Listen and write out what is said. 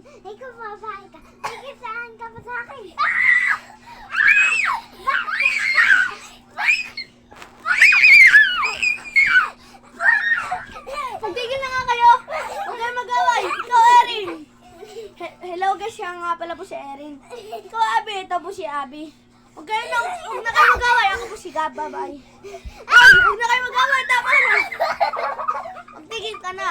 Ikaw babae ka. Ikaw saan ka pa sa akin? Magtigil na nga kayo! Huwag kayo mag-away! Ikaw, Erin! Hello guys, siya nga pala po si Erin. Ikaw, Abby. Ito po si Abby. Huwag na kayo mag-away. Ako po si Gab. Bye-bye. Ay, huwag na kayo mag-away. Tama na. Magtigil ka na.